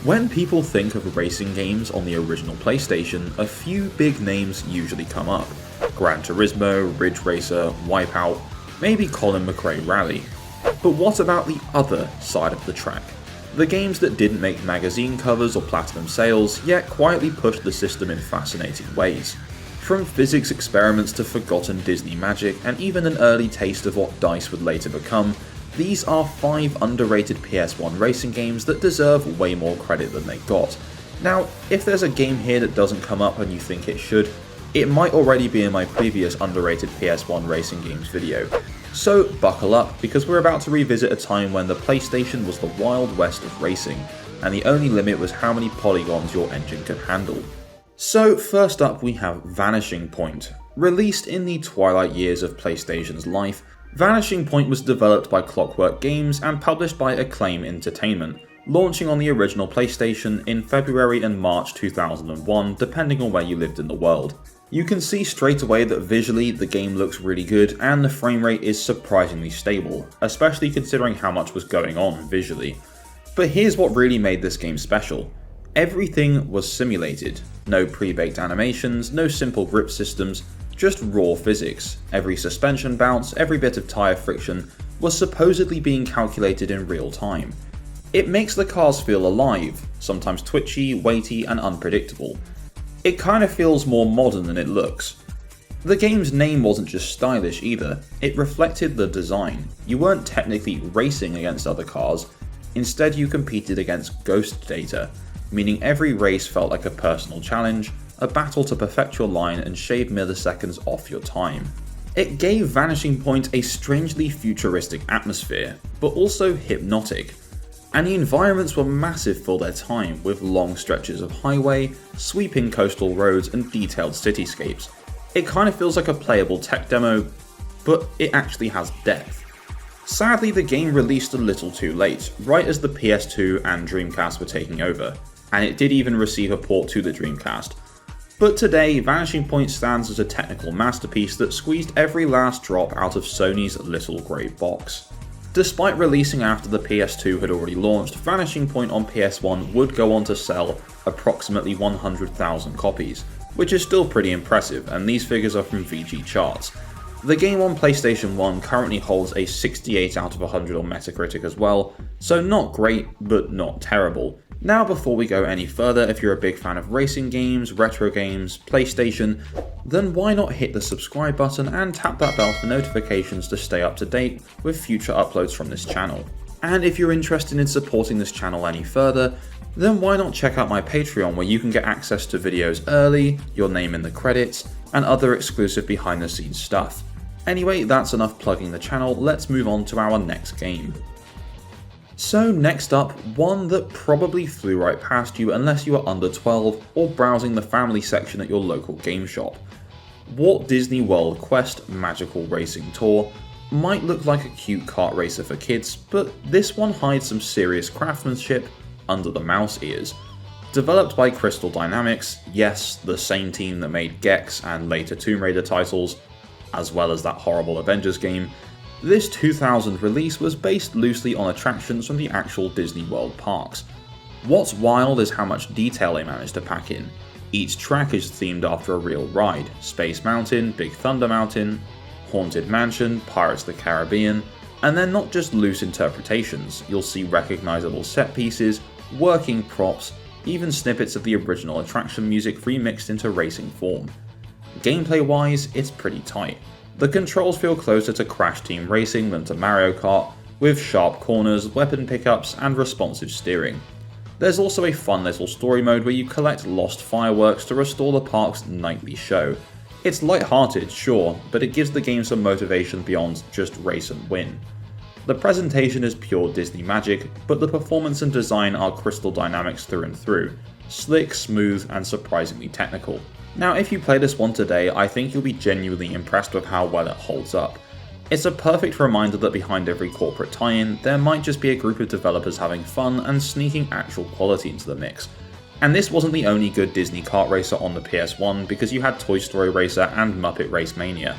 When people think of racing games on the original PlayStation, a few big names usually come up. Gran Turismo, Ridge Racer, Wipeout, maybe Colin McRae Rally. But what about the other side of the track? The games that didn't make magazine covers or platinum sales, yet quietly pushed the system in fascinating ways. From physics experiments to forgotten Disney magic, and even an early taste of what DICE would later become, these are 5 underrated PS1 racing games that deserve way more credit than they got. Now, if there's a game here that doesn't come up and you think it should, it might already be in my previous underrated PS1 racing games video. So buckle up, because we're about to revisit a time when the PlayStation was the wild west of racing, and the only limit was how many polygons your engine could handle. So first up we have Vanishing Point. Released in the twilight years of PlayStation's life, Vanishing Point was developed by Clockwork Games and published by Acclaim Entertainment, launching on the original PlayStation in February and March 2001 depending on where you lived in the world. You can see straight away that visually the game looks really good and the frame rate is surprisingly stable, especially considering how much was going on visually. But here's what really made this game special. Everything was simulated. No pre-baked animations, no simple grip systems, just raw physics. Every suspension bounce, every bit of tyre friction was supposedly being calculated in real time. It makes the cars feel alive, sometimes twitchy, weighty and unpredictable. It kind of feels more modern than it looks. The game's name wasn't just stylish either, it reflected the design. You weren't technically racing against other cars, instead you competed against ghost data, meaning every race felt like a personal challenge, a battle to perfect your line and shave milliseconds off your time. It gave Vanishing Point a strangely futuristic atmosphere, but also hypnotic. And the environments were massive for their time, with long stretches of highway, sweeping coastal roads and detailed cityscapes. It kind of feels like a playable tech demo, but it actually has depth. Sadly, the game released a little too late, right as the PS2 and Dreamcast were taking over, and it did even receive a port to the Dreamcast. But today, Vanishing Point stands as a technical masterpiece that squeezed every last drop out of Sony's little grey box. Despite releasing after the PS2 had already launched, Vanishing Point on PS1 would go on to sell approximately 100,000 copies, which is still pretty impressive, and these figures are from VG charts. The game on PlayStation 1 currently holds a 68 out of 100 on Metacritic as well, so not great, but not terrible. Now before we go any further, if you're a big fan of racing games, retro games, PlayStation, then why not hit the subscribe button and tap that bell for notifications to stay up to date with future uploads from this channel. And if you're interested in supporting this channel any further, then why not check out my Patreon, where you can get access to videos early, your name in the credits, and other exclusive behind the scenes stuff. Anyway, that's enough plugging the channel, let's move on to our next game. So next up, one that probably flew right past you unless you are under 12 or browsing the family section at your local game shop. Walt Disney World Quest Magical Racing Tour might look like a cute kart racer for kids, but this one hides some serious craftsmanship under the mouse ears. Developed by Crystal Dynamics, yes, the same team that made Gex and later Tomb Raider titles, as well as that horrible Avengers game, this 2000 release was based loosely on attractions from the actual Disney World parks. What's wild is how much detail they managed to pack in. Each track is themed after a real ride: Space Mountain, Big Thunder Mountain, Haunted Mansion, Pirates of the Caribbean, and they're not just loose interpretations. You'll see recognizable set pieces, working props, even snippets of the original attraction music remixed into racing form. Gameplay wise, it's pretty tight. The controls feel closer to Crash Team Racing than to Mario Kart, with sharp corners, weapon pickups, and responsive steering. There's also a fun little story mode where you collect lost fireworks to restore the park's nightly show. It's light-hearted, sure, but it gives the game some motivation beyond just race and win. The presentation is pure Disney magic, but the performance and design are Crystal Dynamics through and through, slick, smooth, and surprisingly technical. Now, if you play this one today, I think you'll be genuinely impressed with how well it holds up. It's a perfect reminder that behind every corporate tie-in, there might just be a group of developers having fun and sneaking actual quality into the mix. And this wasn't the only good Disney kart racer on the PS1, because you had Toy Story Racer and Muppet Race Mania.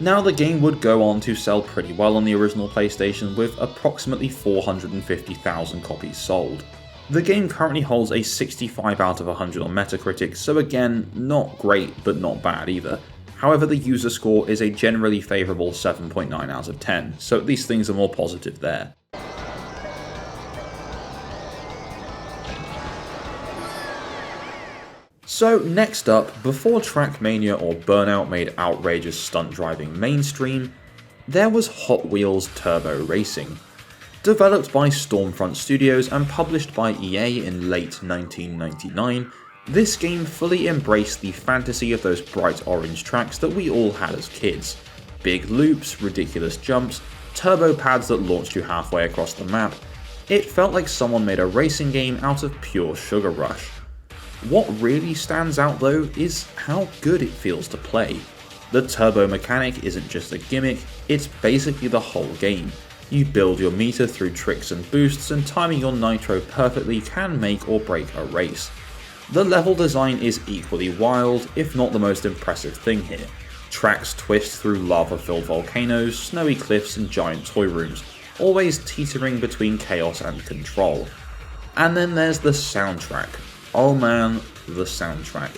Now, the game would go on to sell pretty well on the original PlayStation, with approximately 450,000 copies sold. The game currently holds a 65 out of 100 on Metacritic, so again, not great but not bad either. However, the user score is a generally favourable 7.9 out of 10, so at least things are more positive there. So next up, before Trackmania or Burnout made outrageous stunt driving mainstream, there was Hot Wheels Turbo Racing. Developed by Stormfront Studios and published by EA in late 1999, this game fully embraced the fantasy of those bright orange tracks that we all had as kids. Big loops, ridiculous jumps, turbo pads that launched you halfway across the map. It felt like someone made a racing game out of pure sugar rush. What really stands out though is how good it feels to play. The turbo mechanic isn't just a gimmick, it's basically the whole game. You build your meter through tricks and boosts, and timing your nitro perfectly can make or break a race. The level design is equally wild, if not the most impressive thing here. Tracks twist through lava-filled volcanoes, snowy cliffs and giant toy rooms, always teetering between chaos and control. And then there's the soundtrack. Oh man, the soundtrack.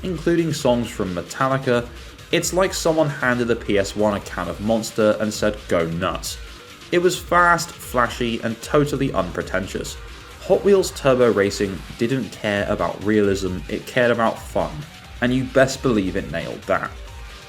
Including songs from Metallica, it's like someone handed the PS1 a can of Monster and said go nuts. It was fast, flashy, and totally unpretentious. Hot Wheels Turbo Racing didn't care about realism, it cared about fun, and you best believe it nailed that.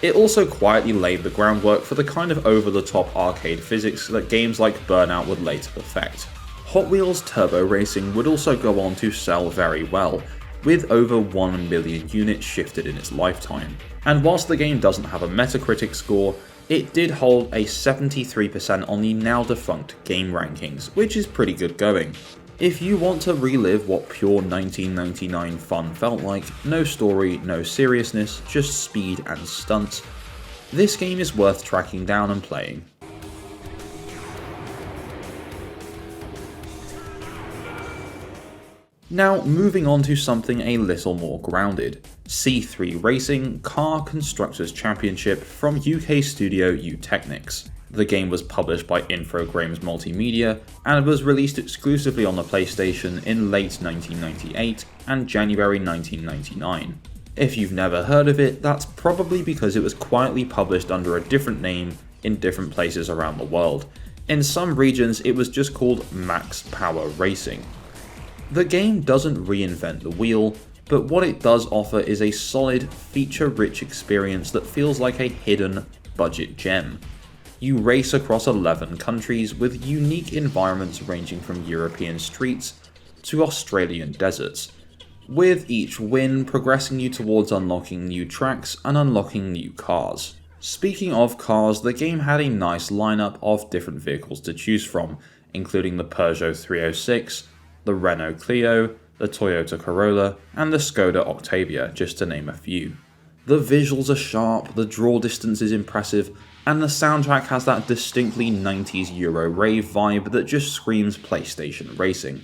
It also quietly laid the groundwork for the kind of over-the-top arcade physics that games like Burnout would later perfect. Hot Wheels Turbo Racing would also go on to sell very well, with over 1 million units shifted in its lifetime. And whilst the game doesn't have a Metacritic score, it did hold a 73% on the now defunct Game Rankings, which is pretty good going. If you want to relive what pure 1999 fun felt like, no story, no seriousness, just speed and stunts, this game is worth tracking down and playing. Now moving on to something a little more grounded. C3 Racing Car Constructors Championship from UK studio Eutechnyx. The game was published by Infogrames Multimedia and was released exclusively on the PlayStation in late 1998 and January 1999. If you've never heard of it, that's probably because it was quietly published under a different name in different places around the world. In some regions it was just called Max Power Racing. The game doesn't reinvent the wheel, but what it does offer is a solid, feature-rich experience that feels like a hidden, budget gem. You race across 11 countries with unique environments ranging from European streets to Australian deserts, with each win progressing you towards unlocking new tracks and unlocking new cars. Speaking of cars, the game had a nice lineup of different vehicles to choose from, including the Peugeot 306, the Renault Clio, the Toyota Corolla, and the Skoda Octavia, just to name a few. The visuals are sharp, the draw distance is impressive, and the soundtrack has that distinctly 90s Euro rave vibe that just screams PlayStation racing.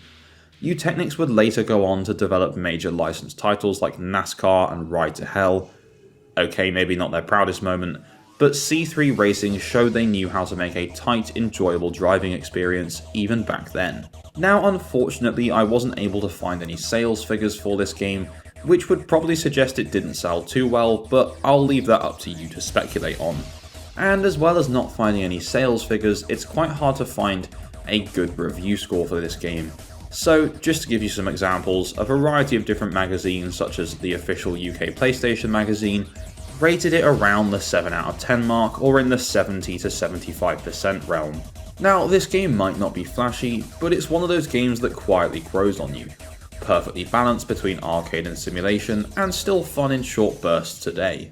Eutechnyx would later go on to develop major licensed titles like NASCAR and Ride to Hell. Okay, maybe not their proudest moment, but C3 Racing showed they knew how to make a tight, enjoyable driving experience even back then. Now unfortunately I wasn't able to find any sales figures for this game, which would probably suggest it didn't sell too well, but I'll leave that up to you to speculate on. And as well as not finding any sales figures, it's quite hard to find a good review score for this game. So just to give you some examples, a variety of different magazines such as the official UK PlayStation magazine rated it around the 7 out of 10 mark or in the 70 to 75% realm. Now this game might not be flashy, but it's one of those games that quietly grows on you. Perfectly balanced between arcade and simulation, and still fun in short bursts today.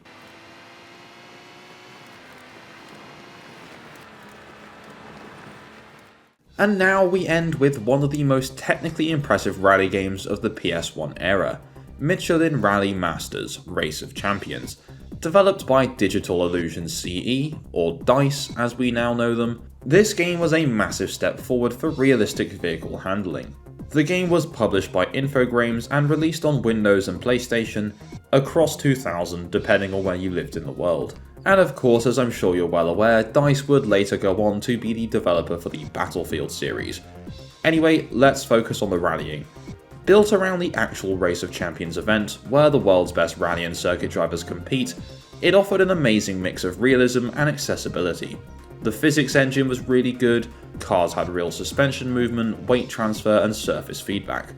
And now we end with one of the most technically impressive rally games of the PS1 era, Michelin Rally Masters Race of Champions. Developed by Digital Illusion CE, or DICE as we now know them, this game was a massive step forward for realistic vehicle handling. The game was published by Infogrames and released on Windows and PlayStation across 2000 depending on where you lived in the world. And of course, as I'm sure you're well aware, DICE would later go on to be the developer for the Battlefield series. Anyway, let's focus on the rallying. Built around the actual Race of Champions event, where the world's best rally and circuit drivers compete, it offered an amazing mix of realism and accessibility. The physics engine was really good, cars had real suspension movement, weight transfer and surface feedback.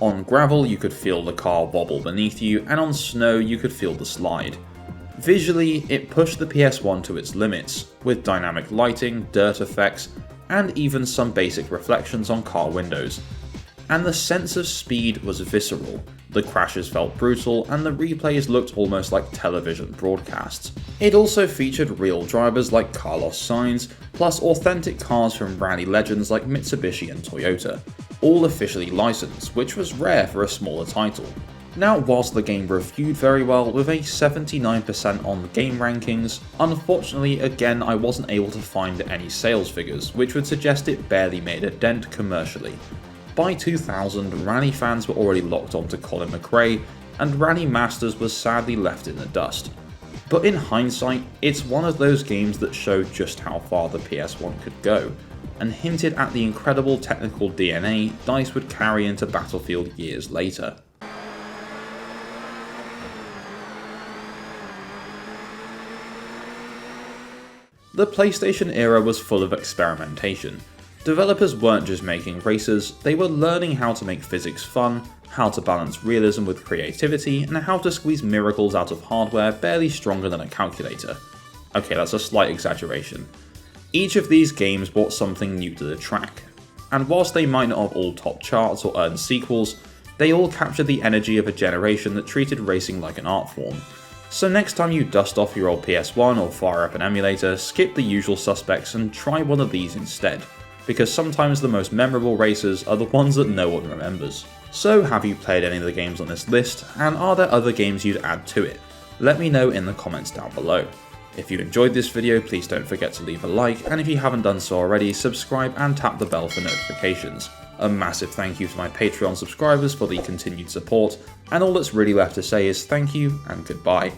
On gravel you could feel the car wobble beneath you, and on snow you could feel the slide. Visually, it pushed the PS1 to its limits, with dynamic lighting, dirt effects, and even some basic reflections on car windows. And the sense of speed was visceral. The crashes felt brutal, and the replays looked almost like television broadcasts. It also featured real drivers like Carlos Sainz, plus authentic cars from rally legends like Mitsubishi and Toyota, all officially licensed, which was rare for a smaller title. Now, whilst the game reviewed very well with a 79% on the game rankings, unfortunately again I wasn't able to find any sales figures, which would suggest it barely made a dent commercially. By 2000, Rally fans were already locked onto Colin McRae, and Rally Masters was sadly left in the dust. But in hindsight, it's one of those games that showed just how far the PS1 could go, and hinted at the incredible technical DNA DICE would carry into Battlefield years later. The PlayStation era was full of experimentation. Developers weren't just making races, they were learning how to make physics fun, how to balance realism with creativity, and how to squeeze miracles out of hardware barely stronger than a calculator. Okay, that's a slight exaggeration. Each of these games brought something new to the track, and whilst they might not have all topped charts or earned sequels, they all captured the energy of a generation that treated racing like an art form. So next time you dust off your old PS1 or fire up an emulator, skip the usual suspects and try one of these instead, because sometimes the most memorable races are the ones that no one remembers. So have you played any of the games on this list, and are there other games you'd add to it? Let me know in the comments down below. If you enjoyed this video, please don't forget to leave a like, and if you haven't done so already, subscribe and tap the bell for notifications. A massive thank you to my Patreon subscribers for the continued support, and all that's really left to say is thank you and goodbye.